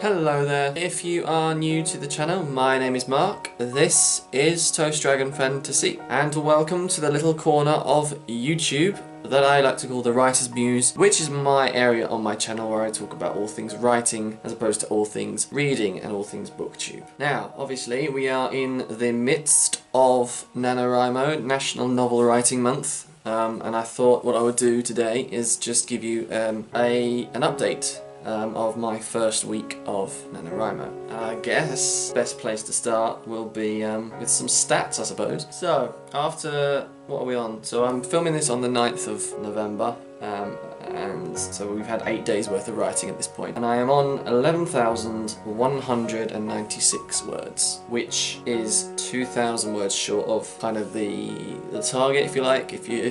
Hello there. If you are new to the channel, my name is Mark. This is Toast Dragon Fantasy, and welcome to the little corner of YouTube that I like to call the Writer's Muse, which is my area on my channel where I talk about all things writing as opposed to all things reading and all things booktube. Now, obviously, we are in the midst of NaNoWriMo, National Novel Writing Month, and I thought what I would do today is just give you an update of my first week of NaNoWriMo. I guess best place to start will be with some stats, I suppose. So, after, what are we on? So I'm filming this on the 9th of November, and so we've had 8 days worth of writing at this point. And I am on 11,196 words, which is 2,000 words short of kind of the target, if you like. If you're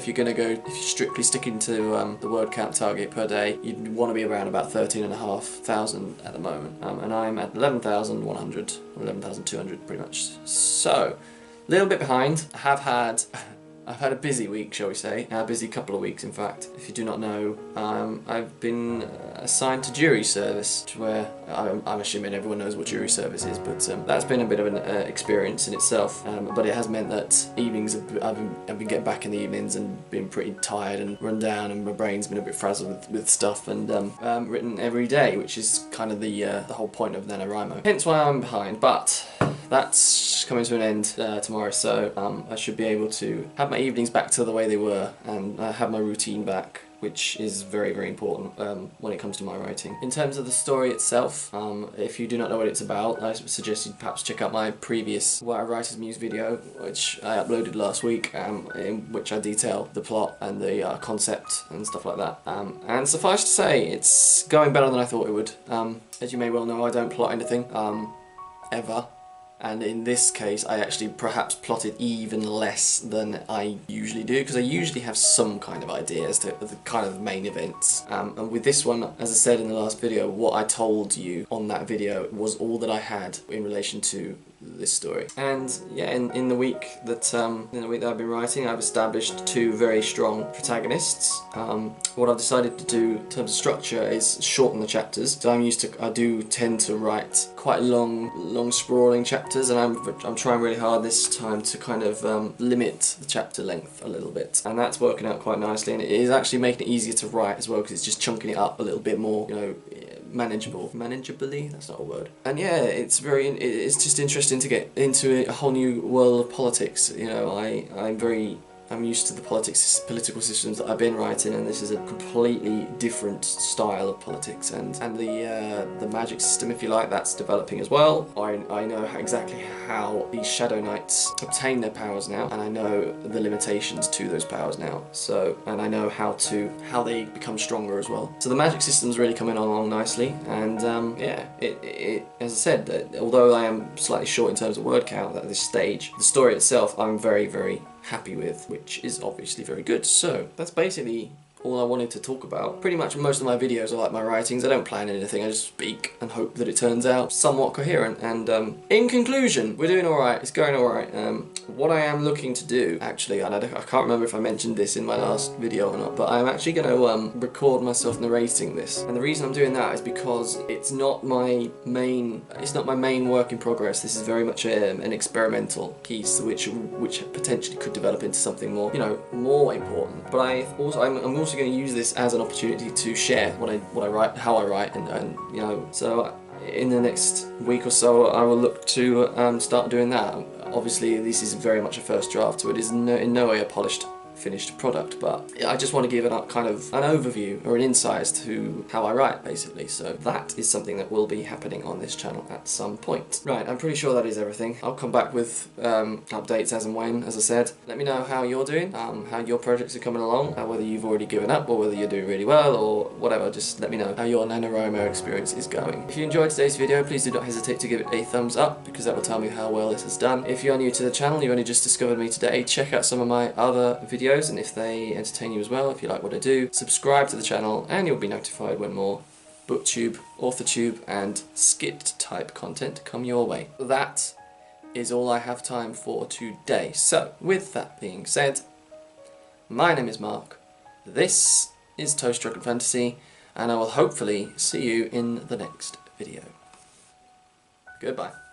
strictly sticking to the word count target per day, you'd want to be around about 13,500 at the moment. And I'm at 11,100, 11,200 pretty much. So, a little bit behind. I've had a busy week, shall we say, a busy couple of weeks in fact. If you do not know, I've been assigned to jury service, where I'm assuming everyone knows what jury service is, but that's been a bit of an experience in itself. But it has meant that evenings, I've been getting back in the evenings and been pretty tired and run down, and my brain's been a bit frazzled with stuff, and written every day, which is kind of the whole point of NaNoWriMo. Hence why I'm behind, but that's coming to an end tomorrow, so I should be able to have my evenings back to the way they were, and have my routine back, which is very, very important when it comes to my writing. In terms of the story itself, if you do not know what it's about, I suggest you perhaps check out my previous Writer's Muse video, which I uploaded last week, in which I detail the plot and the concept and stuff like that. And suffice to say, it's going better than I thought it would. As you may well know, I don't plot anything, ever. And in this case, I actually perhaps plotted even less than I usually do, because I usually have some kind of idea as to the kind of main events. And with this one, as I said in the last video, what I told you on that video was all that I had in relation to this story. And yeah, in the week that I've been writing, I've established two very strong protagonists. What I've decided to do in terms of structure is shorten the chapters. So I do tend to write quite long sprawling chapters, and I'm trying really hard this time to kind of limit the chapter length a little bit, and that's working out quite nicely. And it is actually making it easier to write as well, because it's just chunking it up a little bit more, you know, manageably, that's not a word. And yeah, it's just interesting to get into a whole new world of politics. You know, I'm used to the political systems that I've been writing, and this is a completely different style of politics, and the magic system, if you like, that's developing as well. I know exactly how these Shadow Knights obtain their powers now, and I know the limitations to those powers now. So, and I know how they become stronger as well. So the magic system's really coming along nicely, and yeah, as I said, although I am slightly short in terms of word count at this stage, the story itself I'm very, very happy with, which is obviously very good. So that's basically all I wanted to talk about. Pretty much most of my videos are like my writings. I don't plan anything, I just speak and hope that it turns out somewhat coherent. And in conclusion, we're doing alright, it's going alright. What I am looking to do, actually, and I can't remember if I mentioned this in my last video or not, but I'm actually going to record myself narrating this. And the reason I'm doing that is because it's not my main work in progress. This is very much an experimental piece, which potentially could develop into something more, you know, more important. But I'm also going to use this as an opportunity to share what I write, how I write, and you know, so in the next week or so I will look to start doing that. Obviously this is very much a first draft, so it is in no way a polished finished product, but I just want to give it a kind of an overview or an insight as to how I write, basically. So that is something that will be happening on this channel at some point. Right, I'm pretty sure that is everything. I'll come back with updates as and when, as I said. Let me know how you're doing, how your projects are coming along, whether you've already given up or whether you're doing really well or whatever. Just let me know how your NaNoWriMo experience is going. If you enjoyed today's video, please do not hesitate to give it a thumbs up, because that will tell me how well it has done. If you're new to the channel, you only just discovered me today, check out some of my other videos, and if they entertain you as well, if you like what I do, subscribe to the channel and you'll be notified when more booktube, authortube and skit type content come your way. That is all I have time for today. So with that being said, my name is Mark, this is Toast Dragon Fantasy, and I will hopefully see you in the next video. Goodbye.